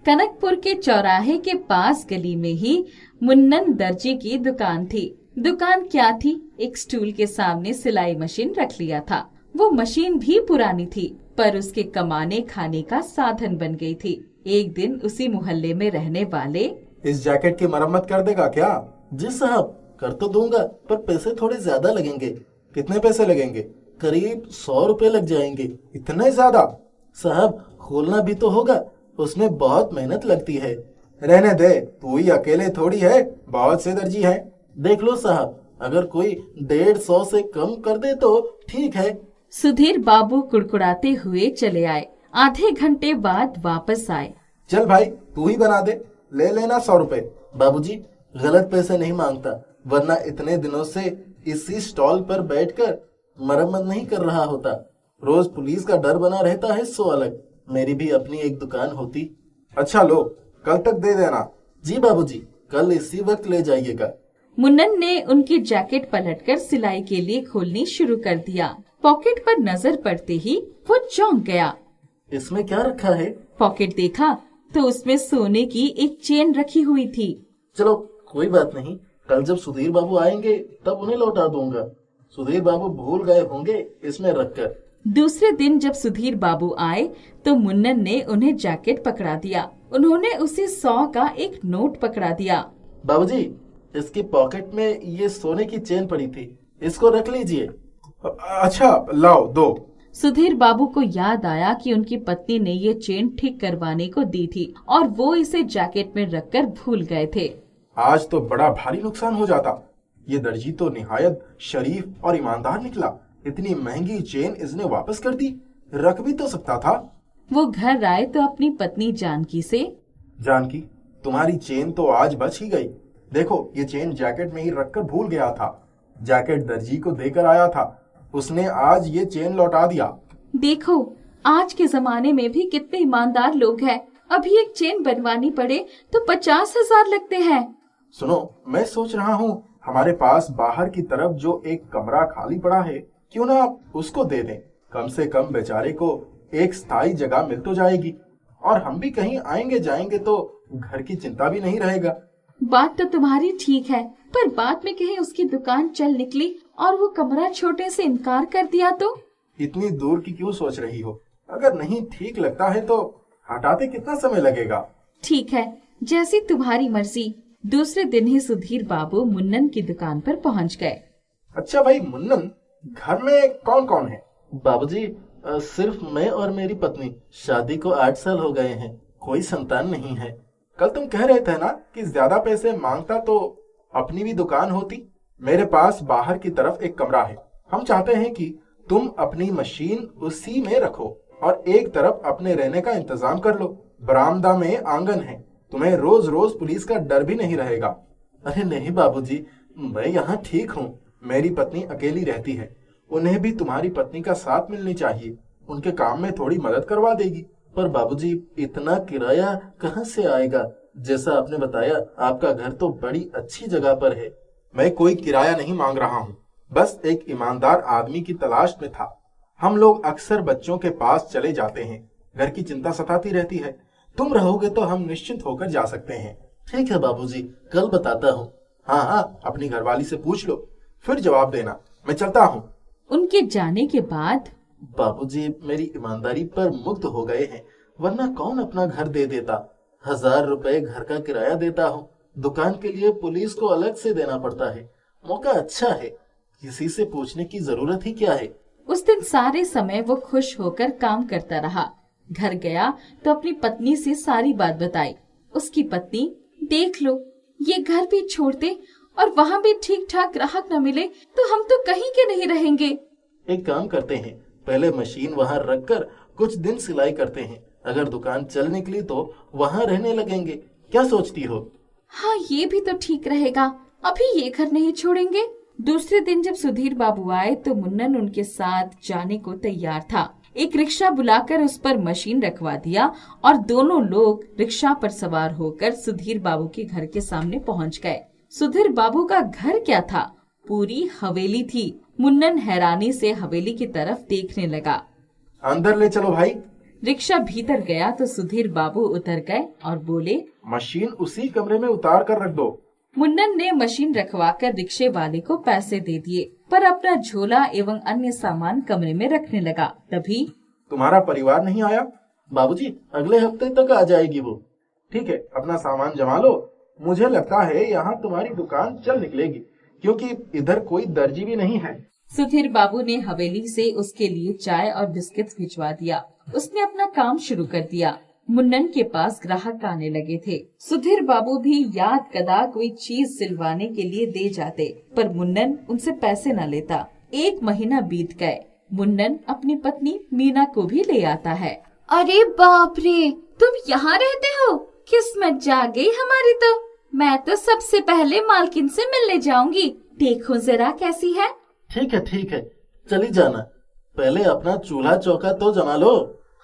कनकपुर के चौराहे के पास गली में ही मुन्नन दर्जी की दुकान थी। दुकान क्या थी, एक स्टूल के सामने सिलाई मशीन रख लिया था। वो मशीन भी पुरानी थी, पर उसके कमाने खाने का साधन बन गई थी। एक दिन उसी मोहल्ले में रहने वाले, इस जैकेट की मरम्मत कर देगा क्या? जी साहब, कर तो दूंगा, पर पैसे थोड़े ज्यादा लगेंगे। कितने पैसे लगेंगे? करीब 100 रुपए लग जाएंगे। इतने ज्यादा? साहब, खोलना भी तो होगा, उसमें बहुत मेहनत लगती है। रहने दे, तू ही अकेले थोड़ी है, बहुत से दर्जी हैं। देख लो साहब, अगर कोई 150 से कम कर दे तो ठीक है। सुधीर बाबू कुड़कुड़ाते हुए चले आए। आधे घंटे बाद वापस आए। चल भाई, तू ही बना दे, ले लेना 100 रुपए। बाबूजी, गलत पैसे नहीं मांगता, वरना इतने दिनों से इसी स्टॉल पर बैठकर मरम्मत नहीं कर रहा होता। रोज पुलिस का डर बना रहता है, सो अलग मेरी भी अपनी एक दुकान होती। अच्छा लो, कल तक दे देना। जी बाबूजी, कल इसी वक्त ले जाइएगा। मुन्नन ने उनकी जैकेट पलटकर सिलाई के लिए खोलनी शुरू कर दिया। पॉकेट पर नजर पड़ते ही वो चौंक गया। इसमें क्या रखा है? पॉकेट देखा तो उसमें सोने की एक चेन रखी हुई थी। चलो कोई बात नहीं, कल जब सुधीर बाबू आएंगे तब उन्हें लौटा दूंगा। सुधीर बाबू भूल गए होंगे इसमें रखकर। दूसरे दिन जब सुधीर बाबू आए तो मुन्नन ने उन्हें जैकेट पकड़ा दिया। उन्होंने उसे 100 का एक नोट पकड़ा दिया। बाबूजी, इसकी पॉकेट में ये सोने की चेन पड़ी थी, इसको रख लीजिए। अच्छा लाओ, दो। सुधीर बाबू को याद आया कि उनकी पत्नी ने ये चेन ठीक करवाने को दी थी और वो इसे जैकेट में रखकर भूल गए थे। आज तो बड़ा भारी नुकसान हो जाता। ये दर्जी तो निहायत शरीफ और ईमानदार निकला। इतनी महंगी चेन इसने वापस कर दी, रख भी तो सकता था। वो घर आए तो अपनी पत्नी जानकी से, जानकी, तुम्हारी चेन तो आज बच ही गई। देखो, ये चेन जैकेट में ही रखकर भूल गया था। जैकेट दर्जी को देकर आया था, उसने आज ये चेन लौटा दिया। देखो, आज के जमाने में भी कितने ईमानदार लोग हैं। अभी एक चेन बनवानी पड़े तो 50,000 लगते हैं। सुनो, मैं सोच रहा हूँ हमारे पास बाहर की तरफ जो एक कमरा खाली पड़ा है, क्यों ना उसको दे दें। कम से कम बेचारे को एक स्थायी जगह मिल तो जाएगी, और हम भी कहीं आएंगे जाएंगे तो घर की चिंता भी नहीं रहेगा। बात तो तुम्हारी ठीक है, पर बाद में कहीं उसकी दुकान चल निकली और वो कमरा छोटे से इनकार कर दिया तो? इतनी दूर की क्यों सोच रही हो? अगर नहीं ठीक लगता है तो हटाते कितना समय लगेगा? ठीक है, जैसी तुम्हारी मर्जी। दूसरे दिन ही सुधीर बाबू मुन्नन की दुकान पर पहुंच गए। अच्छा भाई मुन्नन, घर में कौन कौन है? बाबूजी, सिर्फ मैं और मेरी पत्नी। शादी को 8 साल हो गए हैं, कोई संतान नहीं है। कल तुम कह रहे थे ना कि ज्यादा पैसे मांगता तो अपनी भी दुकान होती। मेरे पास बाहर की तरफ एक कमरा है। हम चाहते हैं कि तुम अपनी मशीन उसी में रखो और एक तरफ अपने रहने का इंतजाम कर लो। बरामदा में आंगन है, तुम्हें रोज रोज पुलिस का डर भी नहीं रहेगा। अरे नहीं बाबूजी, मैं यहाँ ठीक हूँ। मेरी पत्नी अकेली रहती है, उन्हें भी तुम्हारी पत्नी का साथ मिलनी चाहिए। उनके काम में थोड़ी मदद करवा देगी। पर बाबूजी, इतना किराया कहाँ से आएगा? जैसा आपने बताया, आपका घर तो बड़ी अच्छी जगह पर है। मैं कोई किराया नहीं मांग रहा हूँ, बस एक ईमानदार आदमी की तलाश में था। हम लोग अक्सर बच्चों के पास चले जाते हैं, घर की चिंता सताती रहती है। तुम रहोगे तो हम निश्चिंत होकर जा सकते हैं। ठीक है बाबूजी, कल बताता हूँ। हाँ हाँ, अपनी घरवाली से पूछ लो, फिर जवाब देना। मैं चलता हूँ। उनके जाने के बाद बाबूजी मेरी ईमानदारी पर मुग्ध हो गए हैं, वरना कौन अपना घर दे देता। 1000 रुपए घर का किराया देता हूँ, दुकान के लिए पुलिस को अलग से देना पड़ता है। मौका अच्छा है, किसी से पूछने की जरूरत ही क्या है। उस दिन सारे समय वो खुश होकर काम करता रहा। घर गया तो अपनी पत्नी से सारी बात बताई। उसकी पत्नी, देख लो, ये घर भी छोड़ते और वहाँ भी ठीक ठाक ग्राहक न मिले तो हम तो कहीं के नहीं रहेंगे। एक काम करते हैं, पहले मशीन वहाँ रखकर कुछ दिन सिलाई करते हैं। अगर दुकान चल निकली तो वहाँ रहने लगेंगे। क्या सोचती हो? हाँ, ये भी तो ठीक रहेगा। अभी ये घर नहीं छोड़ेंगे। दूसरे दिन जब सुधीर बाबू आए तो मुन्नन उनके साथ जाने को तैयार था। एक रिक्शा बुलाकर उस पर मशीन रखवा दिया और दोनों लोग रिक्शा पर सवार होकर सुधीर बाबू के घर के सामने पहुंच गए। सुधीर बाबू का घर क्या था? पूरी हवेली थी। मुन्नन हैरानी से हवेली की तरफ देखने लगा। अंदर ले चलो भाई। रिक्शा भीतर गया तो सुधीर बाबू उतर गए और बोले, मशीन उसी कमरे में उतार कर रख दो। मुन्नन ने मशीन रखवाकर रिक्शे वाले को पैसे दे दिए, पर अपना झोला एवं अन्य सामान कमरे में रखने लगा। तभी तुम्हारा परिवार नहीं आया? बाबूजी, अगले हफ्ते तक आ जाएगी वो। ठीक है, अपना सामान जमा लो। मुझे लगता है यहाँ तुम्हारी दुकान चल निकलेगी, क्योंकि इधर कोई दर्जी भी नहीं है। सुधीर बाबू ने हवेली से उसके लिए चाय और बिस्किट भिजवा दिया। उसने अपना काम शुरू कर दिया। मुन्नन के पास ग्राहक आने लगे थे। सुधीर बाबू भी याद कदा कोई चीज सिलवाने के लिए दे जाते, पर मुन्नन उनसे पैसे न लेता। 1 महीना बीत गए। मुन्नन अपनी पत्नी मीना को भी ले आता है। अरे बाप रे, तुम यहाँ रहते हो? किस्मत जाग गई हमारी तो। मैं तो सबसे पहले मालकिन से मिलने जाऊंगी। देखो जरा कैसी है। ठीक है, चली जाना। पहले अपना चूल्हा चौका तो जमा लो।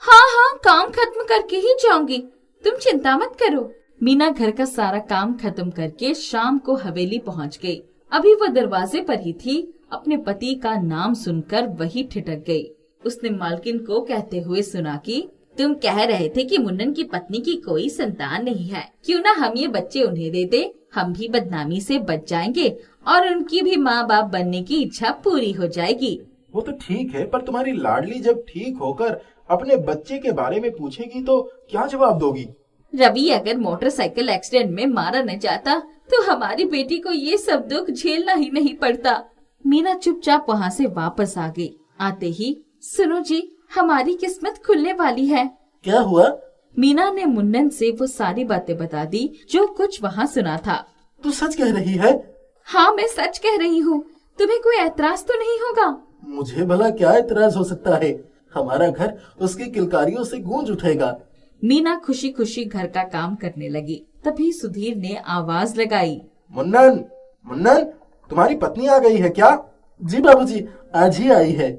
हाँ, काम खत्म करके ही जाऊंगी, तुम चिंता मत करो। मीना घर का सारा काम खत्म करके शाम को हवेली पहुंच गई। अभी वो दरवाजे पर ही थी, अपने पति का नाम सुनकर वही ठिठक गई। उसने मालकिन को कहते हुए सुना कि तुम कह रहे थे कि मुन्नन की पत्नी की कोई संतान नहीं है, क्यों ना हम ये बच्चे उन्हें दे दे। हम भी बदनामी से बच जाएंगे और उनकी भी माँ बाप बनने की इच्छा पूरी हो जाएगी। वो तो ठीक है, पर तुम्हारी लाडली जब ठीक होकर अपने बच्चे के बारे में पूछेगी तो क्या जवाब दोगी? रवि अगर मोटरसाइकिल एक्सीडेंट में मारा न जाता तो हमारी बेटी को ये सब दुख झेलना ही नहीं पड़ता। मीना चुपचाप वहाँ से वापस आ गई। आते ही, सुनो जी, हमारी किस्मत खुलने वाली है। क्या हुआ? मीना ने मुन्नन से वो सारी बातें बता दी जो कुछ वहाँ सुना था। तू सच कह रही है? हाँ, मैं सच कह रही हूँ। तुम्हें कोई ऐतराज तो नहीं होगा? मुझे भला क्या ऐतराज हो सकता है? हमारा घर उसकी किलकारियों से गूंज उठेगा। मीना खुशी खुशी घर का काम करने लगी। तभी सुधीर ने आवाज लगाई, मुन्नन, तुम्हारी पत्नी आ गई है क्या? जी बाबूजी, आज ही आई है।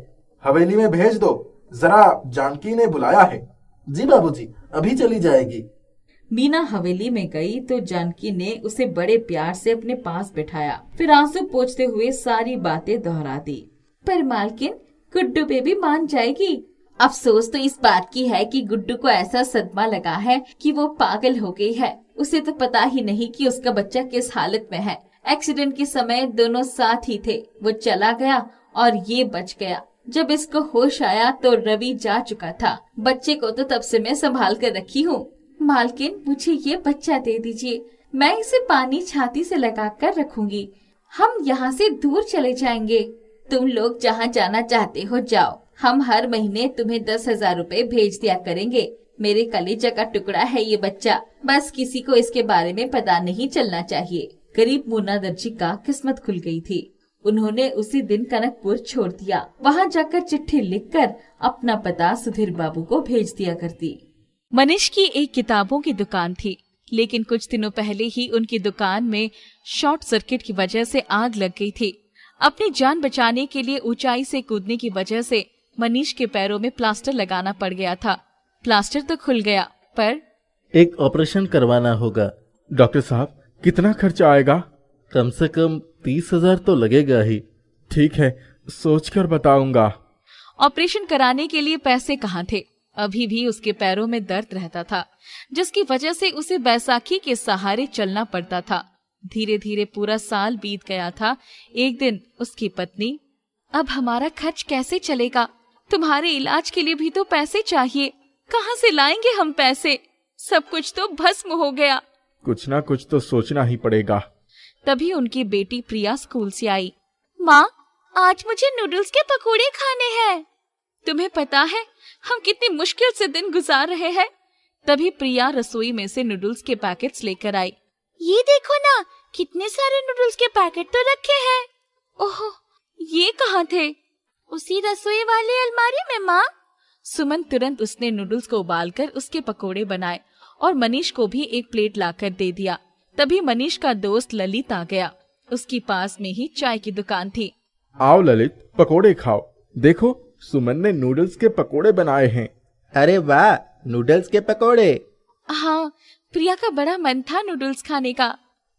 हवेली में भेज दो, जरा जानकी ने बुलाया है। जी बाबूजी, अभी चली जाएगी। मीना हवेली में गई तो जानकी ने उसे बड़े प्यार से अपने पास बिठाया, फिर आंसू पोंछते हुए सारी बातें दोहरा दी। पर मालकिन, गुड्डू बेबी मान जाएगी। अफसोस तो इस बात की है कि गुड्डू को ऐसा सदमा लगा है कि वो पागल हो गई है। उसे तो पता ही नहीं कि उसका बच्चा किस हालत में है। एक्सीडेंट के समय दोनों साथ ही थे। वो चला गया और ये बच गया। जब इसको होश आया तो रवि जा चुका था। बच्चे को तो तब से मैं संभाल कर रखी हूँ। मालकिन, मुझे ये बच्चा दे दीजिए, मैं इसे पानी छाती से लगा कर रखूंगी। हम यहाँ से दूर चले जाएंगे। तुम लोग जहाँ जाना चाहते हो जाओ। हम हर महीने तुम्हें 10,000 रुपए भेज दिया करेंगे। मेरे कलेजा का टुकड़ा है ये बच्चा, बस किसी को इसके बारे में पता नहीं चलना चाहिए। गरीब मुन्ना दर्जी का किस्मत खुल गई थी। उन्होंने उसी दिन कनकपुर छोड़ दिया। वहाँ जाकर चिट्ठी लिखकर अपना पता सुधीर बाबू को भेज दिया करती। मनीष की एक किताबों की दुकान थी, लेकिन कुछ दिनों पहले ही उनकी दुकान में शॉर्ट सर्किट की वजह से आग लग गई थी। अपनी जान बचाने के लिए ऊंचाई से कूदने की वजह से मनीष के पैरों में प्लास्टर लगाना पड़ गया था। प्लास्टर तो खुल गया, पर एक ऑपरेशन करवाना होगा। डॉक्टर साहब, कितना खर्चा आएगा? कम से कम 30,000 तो लगेगा ही। ठीक है, सोचकर बताऊंगा। ऑपरेशन कराने के लिए पैसे कहाँ थे? अभी भी उसके पैरों में दर्द रहता था, जिसकी वजह से उसे बैसाखी के सहारे चलना पड़ता था। धीरे धीरे पूरा साल बीत गया था। एक दिन उसकी पत्नी, अब हमारा खर्च कैसे चलेगा? तुम्हारे इलाज के लिए भी तो पैसे चाहिए। कहाँ से लाएंगे हम पैसे? सब कुछ तो भस्म हो गया। कुछ ना कुछ तो सोचना ही पड़ेगा। तभी उनकी बेटी प्रिया स्कूल से आई। माँ, आज मुझे नूडल्स के पकोड़े खाने हैं। तुम्हें पता है हम कितनी मुश्किल से दिन गुजार रहे हैं। तभी प्रिया रसोई में से नूडल्स के पैकेट्स लेकर आई। ये देखो ना, कितने सारे नूडल्स के पैकेट तो रखे हैं। ओह, ये कहाँ थे? उसी रसोई वाली अलमारी में माँ। सुमन तुरंत उसने नूडल्स को उबालकर उसके पकोड़े बनाए और मनीष को भी एक प्लेट लाकर दे दिया। तभी मनीष का दोस्त ललित आ गया। उसकी पास में ही चाय की दुकान थी। आओ ललित, पकोड़े खाओ। देखो, सुमन ने नूडल्स के पकोड़े बनाए हैं। अरे वाह, नूडल्स के पकोड़े। हाँ, प्रिया का बड़ा मन था नूडल्स खाने का।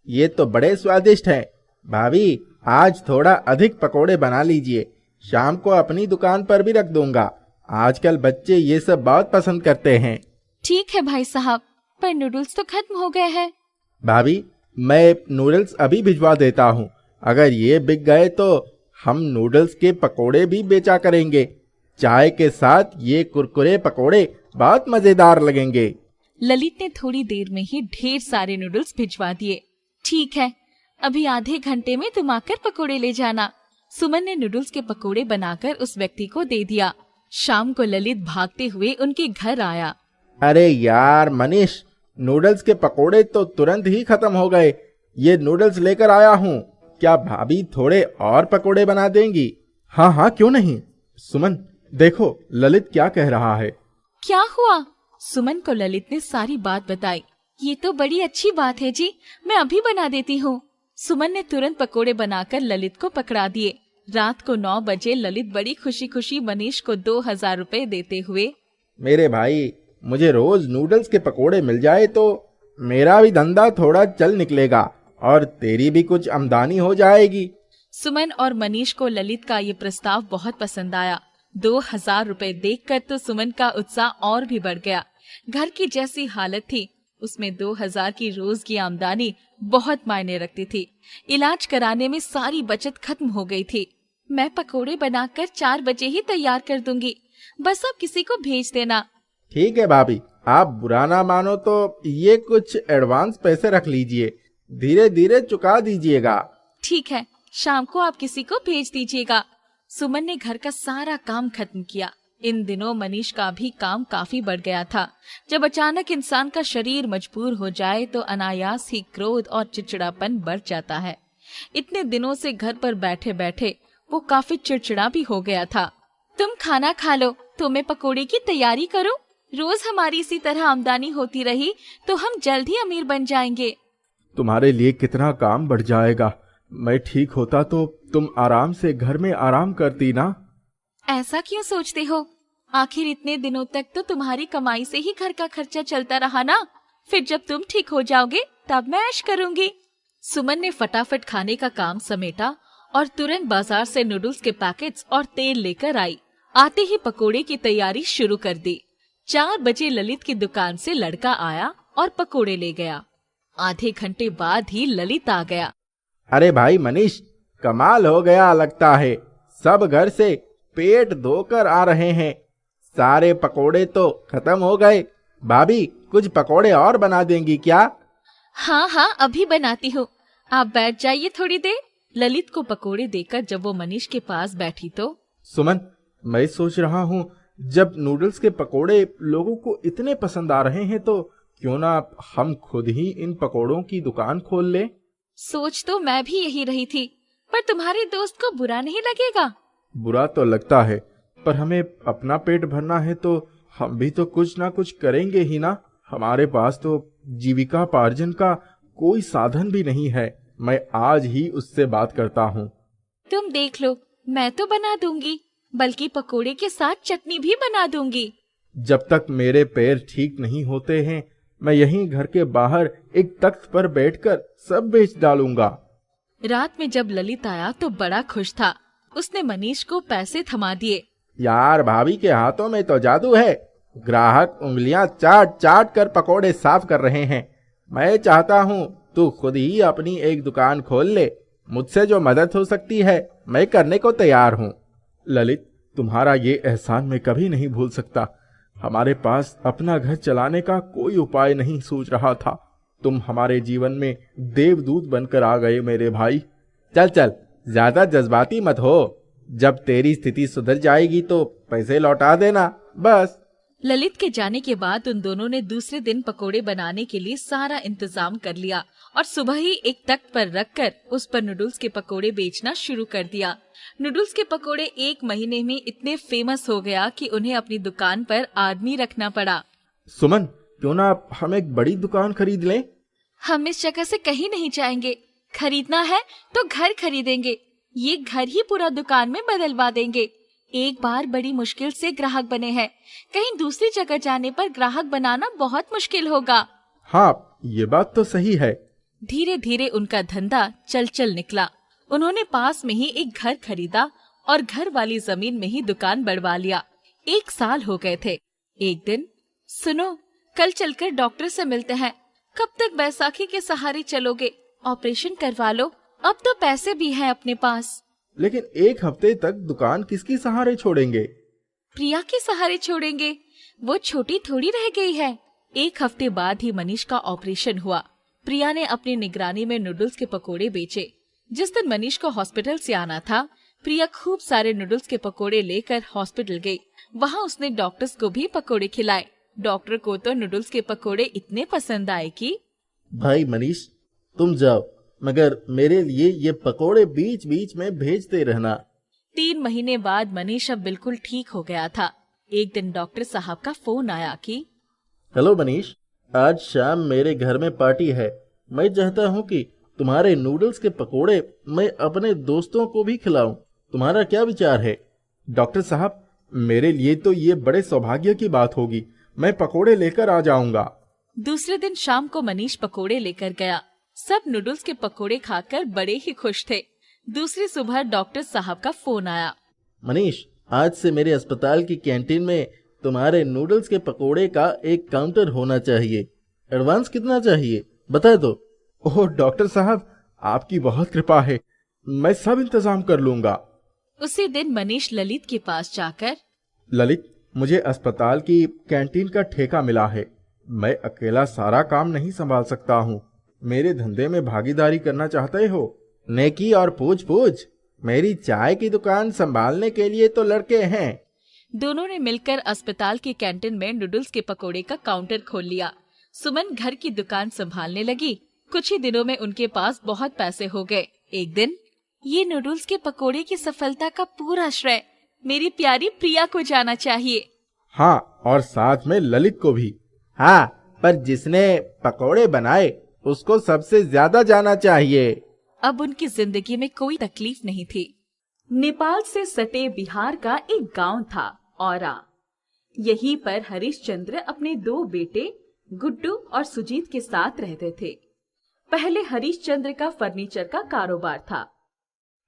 ये तो बड़े स्वादिष्ट हैं। भाभी, आज थोड़ा अधिक पकोड़े बना लीजिए। शाम को अपनी दुकान पर भी रख दूंगा। आजकल बच्चे ये सब बहुत पसंद करते हैं। ठीक है भाई साहब, पर नूडल्स तो खत्म हो गए हैं। भाभी, मैं नूडल्स अभी भिजवा देता हूँ। अगर ये बिक गए तो हम नूडल्स के पकोड़े भी बेचा करेंगे। चाय के साथ ये कुरकुरे पकोड़े बहुत मजेदार लगेंगे। ललित ने थोड़ी देर में ही ढेर सारे नूडल्स भिजवा दिए। ठीक है, अभी आधे घंटे में तुम आकर पकोड़े ले जाना। सुमन ने नूडल्स के पकोड़े बनाकर उस व्यक्ति को दे दिया। शाम को ललित भागते हुए उनके घर आया। अरे यार मनीष, नूडल्स के पकोड़े तो तुरंत ही खत्म हो गए। ये नूडल्स लेकर आया हूँ, क्या भाभी थोड़े और पकोड़े बना देंगी? हाँ हाँ, क्यों नहीं। सुमन, देखो ललित क्या कह रहा है। क्या हुआ? सुमन को ललित ने सारी बात बताई। ये तो बड़ी अच्छी बात है जी, मैं अभी बना देती हूँ। सुमन ने तुरंत पकोड़े बनाकर ललित को पकड़ा दिए। रात को 9 बजे ललित बड़ी खुशी खुशी मनीष को 2000 रुपए देते हुए, मेरे भाई, मुझे रोज नूडल्स के पकोड़े मिल जाए तो मेरा भी धंधा थोड़ा चल निकलेगा और तेरी भी कुछ आमदनी हो जाएगी। सुमन और मनीष को ललित का ये प्रस्ताव बहुत पसंद आया। 2000 रुपए देखकर तो सुमन का उत्साह और भी बढ़ गया। घर की जैसी हालत थी, उसमें 2000 की रोज की आमदनी बहुत मायने रखती थी। इलाज कराने में सारी बचत खत्म हो गई थी। मैं पकोड़े बनाकर 4 बजे ही तैयार कर दूंगी, बस आप किसी को भेज देना। ठीक है भाभी, आप बुरा ना मानो तो ये कुछ एडवांस पैसे रख लीजिए, धीरे धीरे चुका दीजिएगा। ठीक है, शाम को आप किसी को भेज दीजिएगा। सुमन ने घर का सारा काम खत्म किया। इन दिनों मनीष का भी काम काफी बढ़ गया था। जब अचानक इंसान का शरीर मजबूर हो जाए तो अनायास ही क्रोध और चिड़चिड़ापन बढ़ जाता है। इतने दिनों से घर पर बैठे बैठे वो काफी चिड़चिड़ा भी हो गया था। तुम खाना खा लो तो मैं पकोड़े की तैयारी करूं। रोज हमारी इसी तरह आमदनी होती रही तो हम जल्द ही अमीर बन जाएंगे। तुम्हारे लिए कितना काम बढ़ जाएगा। मैं ठीक होता तो तुम आराम से घर में आराम करती ना। ऐसा क्यों सोचते हो? आखिर इतने दिनों तक तो तुम्हारी कमाई से ही घर का खर्चा चलता रहा ना। फिर जब तुम ठीक हो जाओगे तब मैं ऐश करूंगी। सुमन ने फटाफट खाने का काम समेटा और तुरंत बाजार से नूडल्स के पैकेट्स और तेल लेकर आई। आते ही पकोड़े की तैयारी शुरू कर दी। 4 बजे ललित की दुकान से लड़का आया और पकोड़े ले गया। आधे घंटे बाद ही ललित आ गया। अरे भाई मनीष, कमाल हो गया लगता है। सब घर से पेट धोकर आ रहे हैं। सारे पकोड़े तो खत्म हो गए। भाभी, कुछ पकोड़े और बना देंगी क्या? हाँ हाँ, अभी बनाती हूँ, आप बैठ जाइए थोड़ी देर। ललित को पकोड़े देकर जब वो मनीष के पास बैठी तो, सुमन, मैं सोच रहा हूँ जब नूडल्स के पकोड़े लोगों को इतने पसंद आ रहे हैं तो क्यों ना हम खुद ही इन पकोड़ों की दुकान खोल लें। सोच तो मैं भी यही रही थी, पर तुम्हारे दोस्त को बुरा नहीं लगेगा? बुरा तो लगता है, पर हमें अपना पेट भरना है तो हम भी तो कुछ ना कुछ करेंगे ही ना। हमारे पास तो जीविकापार्जन का कोई साधन भी नहीं है। मैं आज ही उससे बात करता हूँ। तुम देख लो, मैं तो बना दूंगी, बल्कि पकोड़े के साथ चटनी भी बना दूंगी। जब तक मेरे पैर ठीक नहीं होते हैं मैं यहीं घर के बाहर एक तख्त पर बैठकर सब बेच डालूंगा। रात में जब ललित आया तो बड़ा खुश था। उसने मनीष को पैसे थमा दिए। यार, भाभी के हाथों में तो जादू है। ग्राहक उंगलियां चाट चाट कर पकोड़े साफ कर रहे हैं। मैं चाहता हूँ तू खुद ही अपनी एक दुकान खोल ले। मुझसे जो मदद हो सकती है मैं करने को तैयार हूँ। ललित, तुम्हारा ये एहसान मैं कभी नहीं भूल सकता। हमारे पास अपना घर चलाने का कोई उपाय नहीं सूझ रहा था। तुम हमारे जीवन में देवदूत बनकर आ गए मेरे भाई। चल चल, ज्यादा जज्बाती मत हो। जब तेरी स्थिति सुधर जाएगी तो पैसे लौटा देना बस। ललित के जाने के बाद उन दोनों ने दूसरे दिन पकोड़े बनाने के लिए सारा इंतजाम कर लिया और सुबह ही एक तख्त पर रखकर उस पर नूडल्स के पकोड़े बेचना शुरू कर दिया। नूडल्स के पकोड़े 1 महीने में इतने फेमस हो गया कि उन्हें अपनी दुकान पर आदमी रखना पड़ा। सुमन, क्यों ना हम एक बड़ी दुकान खरीद लें? हम इस जगह से कहीं नहीं जाएंगे। खरीदना है तो घर खरीदेंगे। ये घर ही पूरा दुकान में बदलवा देंगे। एक बार बड़ी मुश्किल से ग्राहक बने हैं, कहीं दूसरी जगह जाने पर ग्राहक बनाना बहुत मुश्किल होगा। हाँ, ये बात तो सही है। धीरे धीरे उनका धंधा चल निकला। उन्होंने पास में ही एक घर खरीदा और घर वाली जमीन में ही दुकान बढ़वा लिया। 1 साल हो गए थे। एक दिन, सुनो, कल चलकर डॉक्टर से मिलते हैं। कब तक बैसाखी के सहारे चलोगे? ऑपरेशन करवा लो, अब तो पैसे भी हैं अपने पास। लेकिन 1 हफ्ते तक दुकान किसके सहारे छोड़ेंगे? प्रिया के सहारे छोड़ेंगे, वो छोटी थोड़ी रह गई है। 1 हफ्ते बाद ही मनीष का ऑपरेशन हुआ। प्रिया ने अपनी निगरानी में नूडल्स के पकोड़े बेचे। जिस दिन मनीष को हॉस्पिटल से आना था, प्रिया खूब सारे नूडल्स के पकोड़े लेकर हॉस्पिटल गई। वहाँ उसने डॉक्टर्स को भी पकोड़े खिलाए। डॉक्टर को तो नूडल्स के पकोड़े इतने पसंद आए कि भाई मनीष, तुम जाओ, मगर मेरे लिए ये पकोड़े बीच बीच में भेजते रहना। 3 महीने बाद मनीष अब बिल्कुल ठीक हो गया था। एक दिन डॉक्टर साहब का फोन आया कि हेलो मनीष, आज शाम मेरे घर में पार्टी है। मैं चाहता हूँ कि तुम्हारे नूडल्स के पकोड़े मैं अपने दोस्तों को भी खिलाऊं। तुम्हारा क्या विचार है? डॉक्टर साहब, मेरे लिए तो ये बड़े सौभाग्य की बात होगी। मैं पकोड़े लेकर आ जाऊंगा। दूसरे दिन शाम को मनीष पकोड़े लेकर गया। सब नूडल्स के पकोड़े खाकर बड़े ही खुश थे। दूसरी सुबह डॉक्टर साहब का फोन आया। मनीष, आज से मेरे अस्पताल की कैंटीन में तुम्हारे नूडल्स के पकोड़े का एक काउंटर होना चाहिए। एडवांस कितना चाहिए बता दो। ओह डॉक्टर साहब, आपकी बहुत कृपा है, मैं सब इंतजाम कर लूंगा। उसी दिन मनीष ललित के पास जाकर, ललित, मुझे अस्पताल की कैंटीन का ठेका मिला है। मैं अकेला सारा काम नहीं संभाल सकता हूँ। मेरे धंधे में भागीदारी करना चाहते हो? नेकी और पूछ पूछ, मेरी चाय की दुकान संभालने के लिए तो लड़के हैं। दोनों ने मिलकर अस्पताल की कैंटीन में नूडल्स के पकोड़े का काउंटर खोल लिया। सुमन घर की दुकान संभालने लगी। कुछ ही दिनों में उनके पास बहुत पैसे हो गए। एक दिन, ये नूडल्स के पकोड़े की सफलता का पूरा श्रेय मेरी प्यारी प्रिया को जाना चाहिए। हाँ, और साथ में ललित को भी। हाँ, पर जिसने पकोड़े बनाए उसको सबसे ज्यादा जाना चाहिए। अब उनकी जिंदगी में कोई तकलीफ नहीं थी। नेपाल से सटे बिहार का एक गांव था, औरा। यहीं पर हरिश्चंद्र अपने 2 बेटे गुड्डू और सुजीत के साथ रहते थे। पहले हरिश्चंद्र का फर्नीचर का कारोबार था,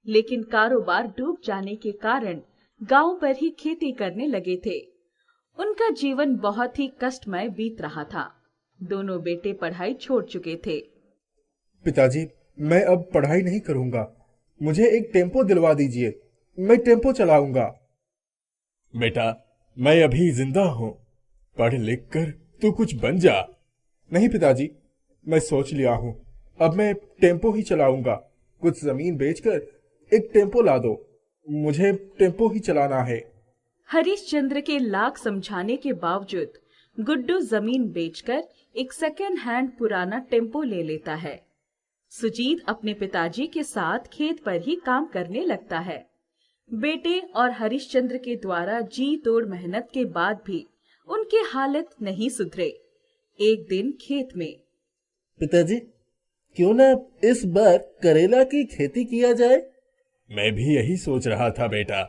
लेकिन कारोबार डूब जाने के कारण गांव पर ही खेती करने लगे थे। उनका जीवन बहुत ही कष्टमय बीत रहा था। दोनों बेटे पढ़ाई छोड़ चुके थे। पिताजी, मैं अब पढ़ाई नहीं करूंगा। मुझे एक टेम्पो दिलवा दीजिए, मैं टेम्पो चलाऊंगा। बेटा, मैं अभी जिंदा हूँ, पढ़ लिख कर तू कुछ बन जा। नहीं पिताजी, मैं सोच लिया हूँ, अब मैं टेम्पो ही चलाऊंगा। कुछ जमीन बेचकर एक टेम्पो ला दो, मुझे टेम्पो ही चलाना है। हरिश्चंद्र के लाख समझाने के बावजूद गुड्डू जमीन बेचकर एक सेकेंड हैंड पुराना टेम्पो ले लेता है। सुजीत अपने पिताजी के साथ खेत पर ही काम करने लगता है। बेटे और हरिश्चंद्र के द्वारा जी तोड़ मेहनत के बाद भी उनके हालत नहीं सुधरे। एक दिन खेत में, पिताजी, क्यों ना इस बार करेला की खेती किया जाए? मैं भी यही सोच रहा था बेटा।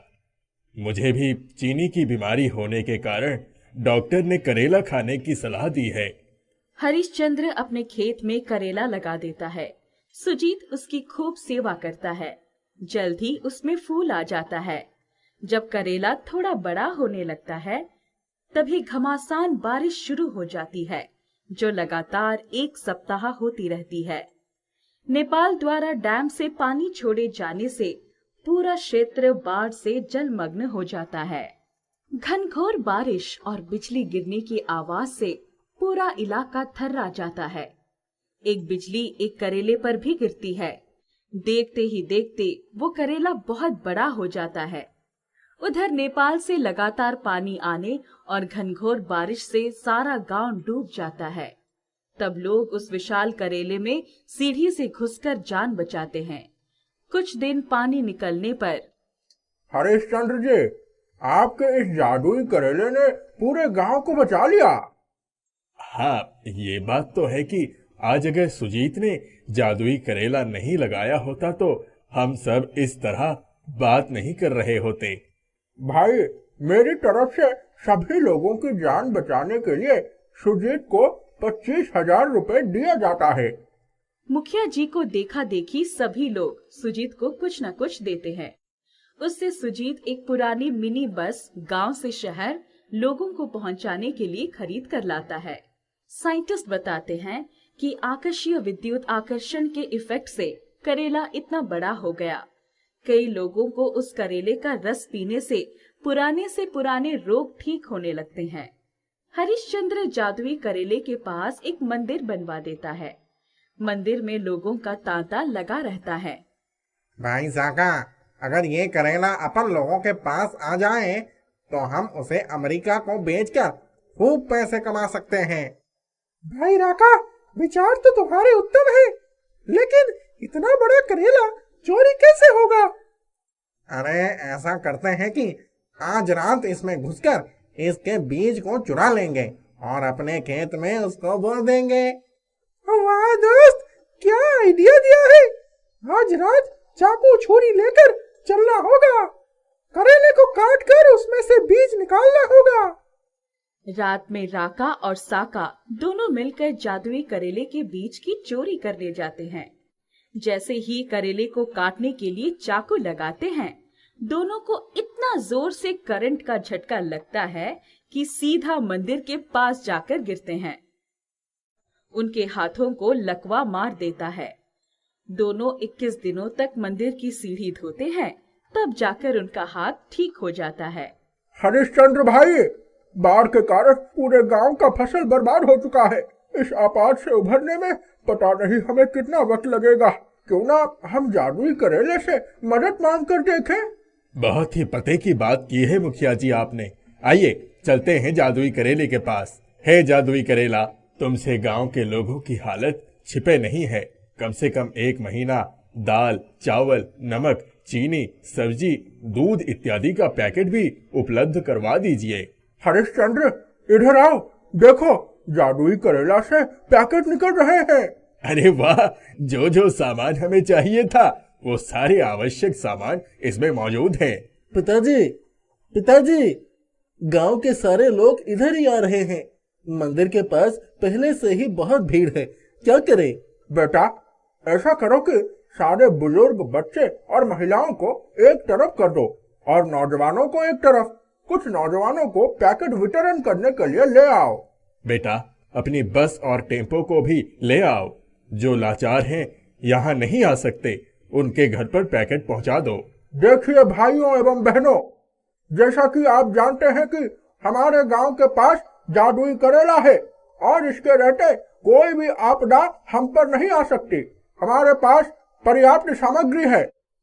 मुझे भी चीनी की बीमारी होने के कारण डॉक्टर ने करेला खाने की सलाह दी है। हरिश्चंद्र अपने खेत में करेला लगा देता है। सुजीत उसकी खूब सेवा करता है। जल्द ही उसमें फूल आ जाता है। जब करेला थोड़ा बड़ा होने लगता है, तभी घमासान बारिश शुरू हो जाती है, जो लगातार 1 सप्ताह होती रहती है। नेपाल द्वारा डैम से पानी छोड़े जाने से पूरा क्षेत्र बाढ़ से जलमग्न हो जाता है। घनघोर बारिश और बिजली गिरने की आवाज से पूरा इलाका थर्रा जाता है। एक बिजली एक करेले पर भी गिरती है। देखते ही देखते वो करेला बहुत बड़ा हो जाता है। उधर नेपाल से लगातार पानी आने और घनघोर बारिश से सारा गांव डूब जाता है। तब लोग उस विशाल करेले में सीढ़ी से घुसकर जान बचाते हैं। कुछ दिन पानी निकलने पर, हरिश्चंद्र जी, आपके इस जादुई करेले ने पूरे गांव को बचा लिया। हाँ, ये बात तो है कि आज अगर सुजीत ने जादुई करेला नहीं लगाया होता तो हम सब इस तरह बात नहीं कर रहे होते। भाई, मेरी तरफ से सभी लोगों की जान बचाने के लिए सुजीत को 25,000 रुपए दिया जाता है। मुखिया जी को देखा देखी सभी लोग सुजीत को कुछ न कुछ देते हैं। उससे सुजीत एक पुरानी मिनी बस गांव से शहर लोगों को पहुंचाने के लिए खरीद कर लाता है। साइंटिस्ट बताते हैं कि आकाशीय विद्युत आकर्षण के इफेक्ट से करेला इतना बड़ा हो गया। कई लोगों को उस करेले का रस पीने से पुराने रोग ठीक होने लगते हैं। हरिश्चंद्र जादुई करेले के पास एक मंदिर बनवा देता है। मंदिर में लोगों का तांता लगा रहता है। भाई साका, अगर ये करेला अपन लोगों के पास आ जाए तो हम उसे अमेरिका को बेचकर खूब पैसे कमा सकते हैं। भाई राका, विचार तो तुम्हारे उत्तम है, लेकिन इतना बड़ा करेला चोरी कैसे होगा? अरे ऐसा करते हैं कि आज रात इसमें घुसकर इसके बीज को चुरा लेंगे और अपने खेत में उसको बो देंगे। वाह दोस्त, क्या आइडिया दिया है। आज रात चाकू छुरी लेकर चलना होगा, करेले को काट कर उसमें से बीज निकालना होगा। रात में राका और साका दोनों मिलकर जादुई करेले के बीज की चोरी करने जाते हैं। जैसे ही करेले को काटने के लिए चाकू लगाते हैं, दोनों को इतना जोर से करंट का झटका लगता है कि सीधा मंदिर के पास जाकर गिरते हैं। उनके हाथों को लकवा मार देता है। दोनों 21 दिनों तक मंदिर की सीढ़ी धोते हैं, तब जाकर उनका हाथ ठीक हो जाता है। हरिश्चंद्र भाई, बाढ़ के कारण पूरे गांव का फसल बर्बाद हो चुका है। इस आपात से उभरने में पता नहीं हमें कितना वक्त लगेगा। क्यों ना हम जादुई करेले से मदद मांग कर देखें? बहुत ही पते की बात की है मुखिया जी आपने। आइए चलते हैं जादुई करेले के पास। है जादुई करेला, तुमसे गांव के लोगों की हालत छिपे नहीं है। कम से कम 1 महीना दाल, चावल, नमक, चीनी, सब्जी, दूध इत्यादि का पैकेट भी उपलब्ध करवा दीजिए। हरिश्चंद्र, इधर आओ, देखो जादुई करेला से पैकेट निकल रहे हैं। अरे वाह, जो जो सामान हमें चाहिए था वो सारे आवश्यक सामान इसमें मौजूद हैं। पिताजी, गांव के सारे लोग इधर ही आ रहे हैं। मंदिर के पास पहले से ही बहुत भीड़ है, क्या करें? बेटा, ऐसा करो कि सारे बुजुर्ग, बच्चे और महिलाओं को एक तरफ कर दो और नौजवानों को एक तरफ। कुछ नौजवानों को पैकेट वितरण करने के लिए ले आओ। बेटा, अपनी बस और टेम्पो को भी ले आओ। जो लाचार हैं यहाँ नहीं आ सकते, उनके घर पर पैकेट पहुँचा दो। देखिए भाइयों एवं बहनों, जैसा कि आप जानते हैं कि हमारे गांव के पास जादुई करेला है और इसके रहते कोई भी आपदा हम पर नहीं आ सकती। हमारे पास पर्याप्त सामग्री है,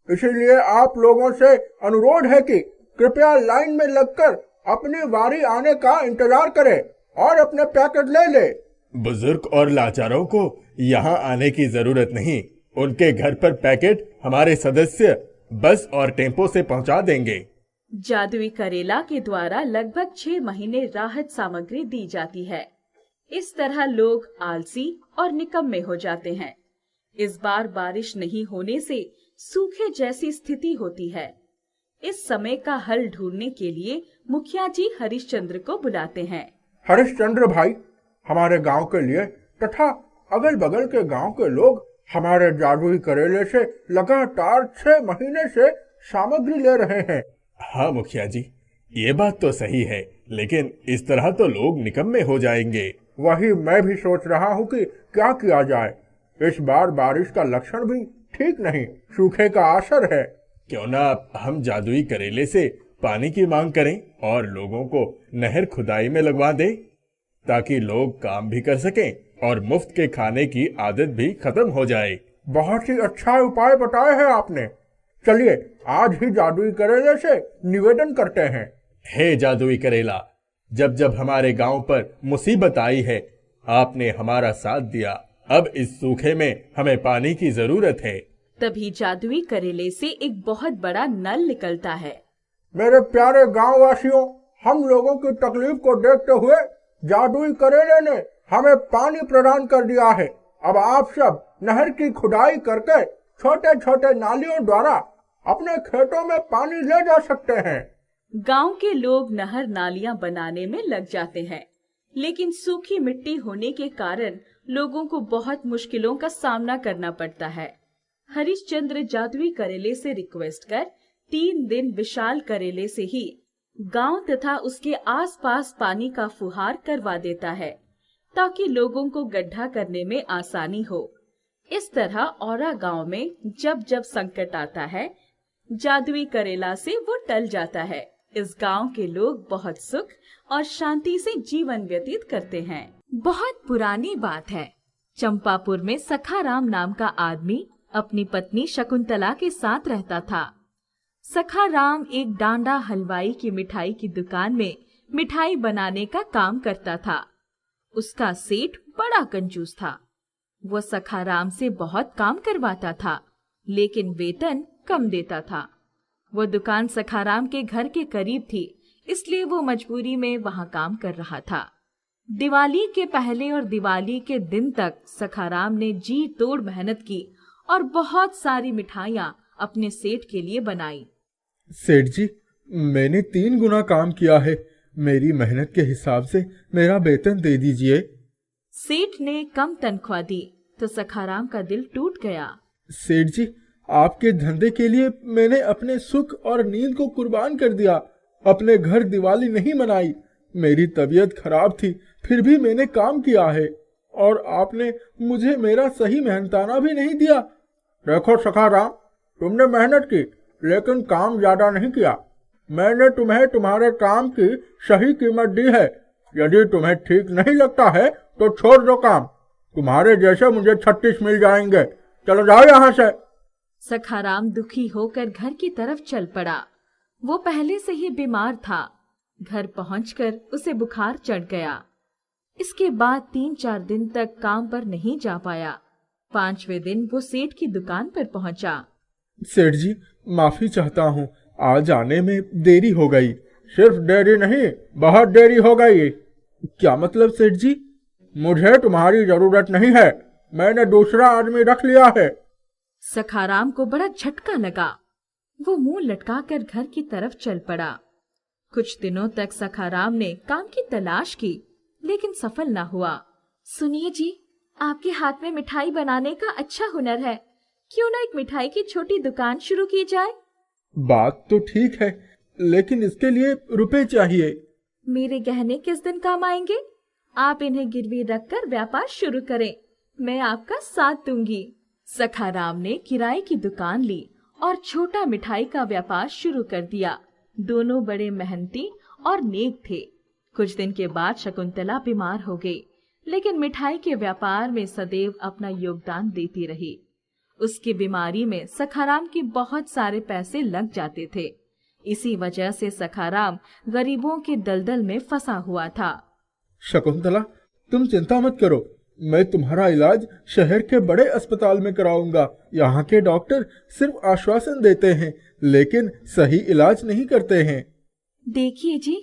इसीलिए आप लोगों से अनुरोध है कि कृपया लाइन में लगकर अपनी बारी आने का इंतजार करें और अपने पैकेट ले ले। बुजुर्ग और लाचारों को यहाँ आने की जरूरत नहीं। उनके घर पर पैकेट हमारे सदस्य बस और टेम्पो से पहुँचा देंगे। जादुई करेला के द्वारा लगभग 6 महीने राहत सामग्री दी जाती है। इस तरह लोग आलसी और निकम्मे हो जाते हैं। इस बार बारिश नहीं होने से सूखे जैसी स्थिति होती है। इस समय का हल ढूंढने के लिए मुखिया जी हरिश्चंद्र को बुलाते हैं। हरिश्चंद्र भाई, हमारे गांव के लिए तथा अगल बगल के गांव के लोग हमारे जादुई करेले से लगातार 6 महीने से सामग्री ले रहे हैं। हाँ मुखिया जी, ये बात तो सही है, लेकिन इस तरह तो लोग निकम्मे हो जाएंगे। वही मैं भी सोच रहा हूँ कि क्या किया जाए। इस बार बारिश का लक्षण भी ठीक नहीं, सूखे का असर है। क्यों ना हम जादुई करेले से पानी की मांग करें और लोगों को नहर खुदाई में लगवा दें, ताकि लोग काम भी कर सकें और मुफ्त के खाने की आदत भी खत्म हो जाए। बहुत ही अच्छा उपाय बताए हैं आपने। चलिए आज ही जादुई करेले से निवेदन करते हैं। हे जादुई करेला, जब जब हमारे गांव पर मुसीबत आई है, आपने हमारा साथ दिया। अब इस सूखे में हमें पानी की जरूरत है। तभी जादुई करेले से एक बहुत बड़ा नल निकलता है। मेरे प्यारे गांव वासियों, हम लोगों की तकलीफ को देखते हुए जादुई करेले ने हमें पानी प्रदान कर दिया है। अब आप सब नहर की खुदाई करके छोटे छोटे नालियों द्वारा अपने खेतों में पानी ले जा सकते हैं। गांव के लोग नहर नालियां बनाने में लग जाते हैं, लेकिन सूखी मिट्टी होने के कारण लोगों को बहुत मुश्किलों का सामना करना पड़ता है। हरिश्चंद्र जादुई करेले से रिक्वेस्ट कर 3 दिन विशाल करेले से ही गांव तथा उसके आसपास पानी का फुहार करवा देता है ताकि लोगों को गड्ढा करने में आसानी हो। इस तरह औरा गांव में जब जब संकट आता है, जादुई करेला से वो टल जाता है। इस गांव के लोग बहुत सुख और शांति से जीवन व्यतीत करते हैं। बहुत पुरानी बात है, चंपापुर में सखाराम नाम का आदमी अपनी पत्नी शकुंतला के साथ रहता था। सखाराम एक डांडा हलवाई की मिठाई की दुकान में मिठाई बनाने का काम करता था। उसका सेठ बड़ा कंजूस था। वो सखाराम से बहुत काम करवाता था, लेकिन वेतन कम देता था। वो दुकान सखाराम के घर के करीब थी, इसलिए वो मजबूरी में वहां काम कर रहा था। दिवाली के पहले और दिवाली के दिन तक सखाराम ने जी तोड़ मेहनत की और बहुत सारी मिठाइयाँ अपने सेठ के लिए बनाई। सेठ जी, मैंने 3 गुना काम किया है। मेरी मेहनत के हिसाब से मेरा वेतन दे दीजिए। सेठ ने कम तनख्वाह दी तो सखाराम का दिल टूट गया। सेठ जी, आपके धंधे के लिए मैंने अपने सुख और नींद को कुर्बान कर दिया। अपने घर दिवाली नहीं मनाई। मेरी तबीयत खराब थी, फिर भी मैंने काम किया है और आपने मुझे मेरा सही मेहनताना भी नहीं दिया। देखो सखाराम, तुमने मेहनत की लेकिन काम ज्यादा नहीं किया। मैंने तुम्हें तुम्हारे काम की सही कीमत दी है। यदि तुम्हें ठीक नहीं लगता है तो छोड़ दो काम। तुम्हारे जैसे मुझे 36 मिल जाएंगे। चलो जाओ यहाँ से। सखाराम दुखी होकर घर की तरफ चल पड़ा। वो पहले से ही बीमार था। घर पहुंचकर उसे बुखार चढ़ गया। इसके बाद 3-4 दिन तक काम पर नहीं जा पाया। 5वें दिन वो सेठ की दुकान पर पहुंचा। सेठ जी, माफी चाहता हूँ, आज आने में देरी हो गई। सिर्फ देरी नहीं, बहुत देरी हो गई। क्या मतलब सेठ जी? मुझे तुम्हारी जरूरत नहीं है, मैंने दूसरा आदमी रख लिया है। सखाराम को बड़ा झटका लगा। वो मुंह लटकाकर घर की तरफ चल पड़ा। कुछ दिनों तक सखाराम ने काम की तलाश की, लेकिन सफल न हुआ। सुनिए जी, आपके हाथ में मिठाई बनाने का अच्छा हुनर है, क्यों ना एक मिठाई की छोटी दुकान शुरू की जाए? बात तो ठीक है, लेकिन इसके लिए रुपए चाहिए। मेरे गहने किस दिन काम आएंगे? आप इन्हें गिरवी रखकर व्यापार शुरू करें, मैं आपका साथ दूंगी। सखाराम ने किराए की दुकान ली और छोटा मिठाई का व्यापार शुरू कर दिया। दोनों बड़े मेहनती और नेक थे। कुछ दिन के बाद शकुंतला बीमार हो गई, लेकिन मिठाई के व्यापार में सदैव अपना योगदान देती रही। उसकी बीमारी में सखाराम के बहुत सारे पैसे लग जाते थे। इसी वजह से सखाराम गरीबों के दलदल में फंसा हुआ था। शकुंतला, तुम चिंता मत करो, मैं तुम्हारा इलाज शहर के बड़े अस्पताल में कराऊंगा। यहाँ के डॉक्टर सिर्फ आश्वासन देते हैं, लेकिन सही इलाज नहीं करते हैं। देखिए जी,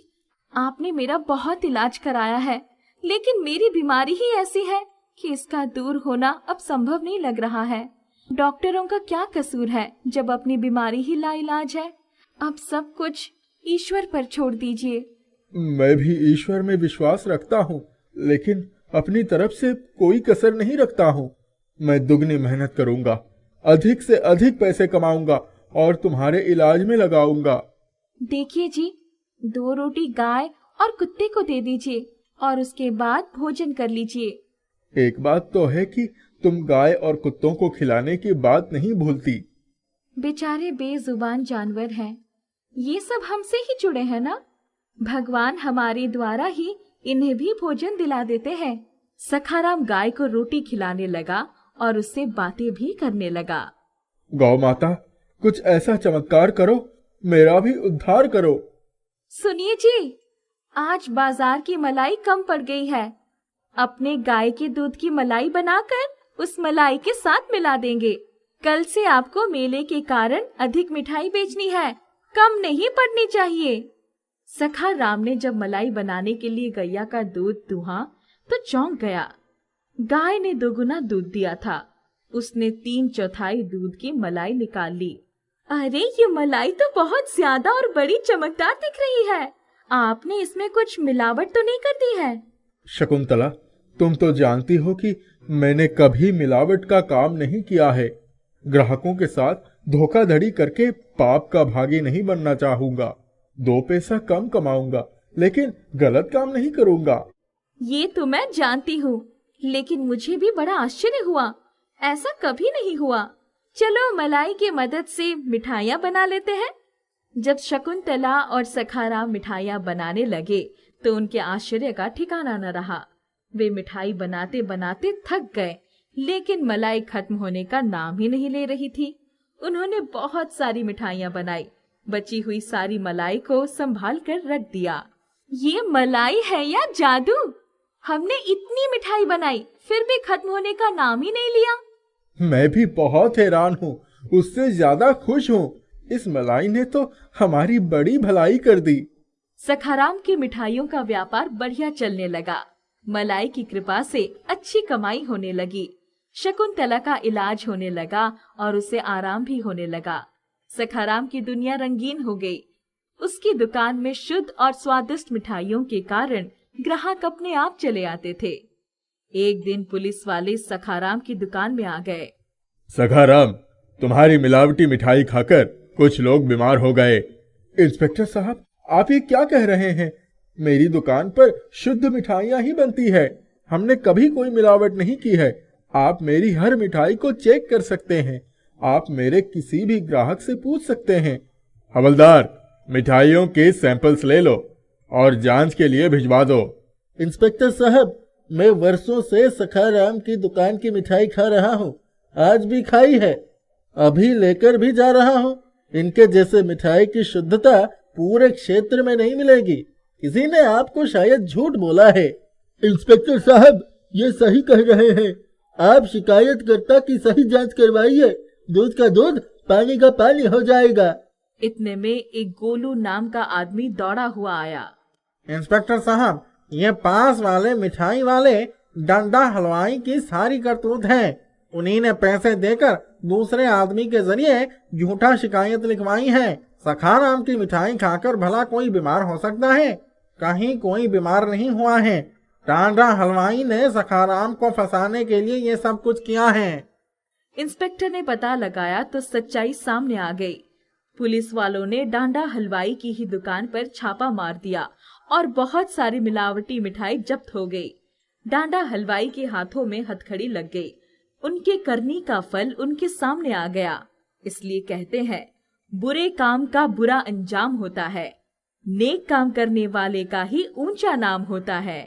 आपने मेरा बहुत इलाज कराया है, लेकिन मेरी बीमारी ही ऐसी है कि इसका दूर होना अब संभव नहीं लग रहा है। डॉक्टरों का क्या कसूर है जब अपनी बीमारी ही लाइलाज है। अब सब कुछ ईश्वर पर छोड़ दीजिए। मैं भी ईश्वर में विश्वास रखता हूँ, लेकिन अपनी तरफ से कोई कसर नहीं रखता हूँ। मैं दुगनी मेहनत करूँगा, अधिक से अधिक पैसे कमाऊंगा और तुम्हारे इलाज में लगाऊंगा। देखिए जी, 2 रोटी गाय और कुत्ते को दे दीजिए और उसके बाद भोजन कर लीजिए। एक बात तो है कि तुम गाय और कुत्तों को खिलाने की बात नहीं भूलती। बेचारे बेजुबान जानवर हैं, ये सब हमसे ही जुड़े हैं ना। भगवान हमारे द्वारा ही इन्हें भी भोजन दिला देते हैं। सखाराम गाय को रोटी खिलाने लगा और उससे बातें भी करने लगा। गौ माता, कुछ ऐसा चमत्कार करो, मेरा भी उद्धार करो। सुनिए जी, आज बाजार की मलाई कम पड़ गई है। अपने गाय के दूध की मलाई बनाकर उस मलाई के साथ मिला देंगे। कल से आपको मेले के कारण अधिक मिठाई बेचनी है, कम नहीं पड़नी चाहिए। सखाराम ने जब मलाई बनाने के लिए गैया का दूध दुहा तो चौंक गया। गाय ने 2 गुना दूध दिया था। उसने 3/4 दूध की मलाई निकाल ली। अरे, ये मलाई तो बहुत ज्यादा और बड़ी चमकदार दिख रही है। आपने इसमें कुछ मिलावट तो नहीं कर दी है? शकुंतला, तुम तो जानती हो कि मैंने कभी मिलावट का काम नहीं किया है। ग्राहकों के साथ धोखाधड़ी करके पाप का भागी नहीं बनना चाहूंगा। 2 पैसा कम कमाऊंगा, लेकिन गलत काम नहीं करूंगा। ये तो मैं जानती हूँ, लेकिन मुझे भी बड़ा आश्चर्य हुआ। ऐसा कभी नहीं हुआ। चलो मलाई की मदद से मिठाइयाँ बना लेते हैं। जब शकुंतला और सखाराम मिठाइयाँ बनाने लगे तो उनके आश्चर्य का ठिकाना न रहा। वे मिठाई बनाते बनाते थक गए, लेकिन मलाई खत्म होने का नाम ही नहीं ले रही थी। उन्होंने बहुत सारी मिठाइयाँ बनाई। बची हुई सारी मलाई को संभाल कर रख दिया। ये मलाई है या जादू? हमने इतनी मिठाई बनाई, फिर भी खत्म होने का नाम ही नहीं लिया। मैं भी बहुत हैरान हूँ, उससे ज्यादा खुश हूँ। इस मलाई ने तो हमारी बड़ी भलाई कर दी। सखाराम की मिठाइयों का व्यापार बढ़िया चलने लगा। मलाई की कृपा से अच्छी कमाई होने लगी। शकुंतला का इलाज होने लगा और उसे आराम भी होने लगा। सखाराम की दुनिया रंगीन हो गई। उसकी दुकान में शुद्ध और स्वादिष्ट मिठाइयों के कारण ग्राहक अपने आप चले आते थे। एक दिन पुलिस वाले सखाराम की दुकान में आ गए। सखाराम, तुम्हारी मिलावटी मिठाई खाकर कुछ लोग बीमार हो गए। इंस्पेक्टर साहब, आप ये क्या कह रहे हैं? मेरी दुकान पर शुद्ध मिठाइयाँ ही बनती है। हमने कभी कोई मिलावट नहीं की है। आप मेरी हर मिठाई को चेक कर सकते हैं। आप मेरे किसी भी ग्राहक से पूछ सकते हैं। हवलदार, मिठाइयों के सैंपल्स ले लो और जांच के लिए भिजवा दो। इंस्पेक्टर साहब, मैं वर्षों से सखाराम की दुकान की मिठाई खा रहा हूँ। आज भी खाई है, अभी लेकर भी जा रहा हूँ। इनके जैसे मिठाई की शुद्धता पूरे क्षेत्र में नहीं मिलेगी। किसी ने आपको शायद झूठ बोला है। इंस्पेक्टर साहब, ये सही कह रहे हैं। आप शिकायतकर्ता की सही जांच करवाइए। दूध का दूध, पानी का पानी हो जाएगा। इतने में एक गोलू नाम का आदमी दौड़ा हुआ आया। इंस्पेक्टर साहब, ये पास वाले मिठाई वाले डंडा हलवाई की सारी करतूत है। उन्हीं ने पैसे देकर दूसरे आदमी के जरिए झूठा शिकायत लिखवाई है। सखाराम की मिठाई खाकर भला कोई बीमार हो सकता है? कहीं कोई बीमार नहीं हुआ है। डांडा हलवाई ने सखाराम को फंसाने के लिए ये सब कुछ किया है। इंस्पेक्टर ने पता लगाया तो सच्चाई सामने आ गई। पुलिस वालों ने डांडा हलवाई की ही दुकान पर छापा मार दिया और बहुत सारी मिलावटी मिठाई जब्त हो गई। डांडा हलवाई के हाथों में हथकड़ी लग गई। उनके करनी का फल उनके सामने आ गया। इसलिए कहते हैं, बुरे काम का बुरा अंजाम होता है, नेक काम करने वाले का ही ऊंचा नाम होता है।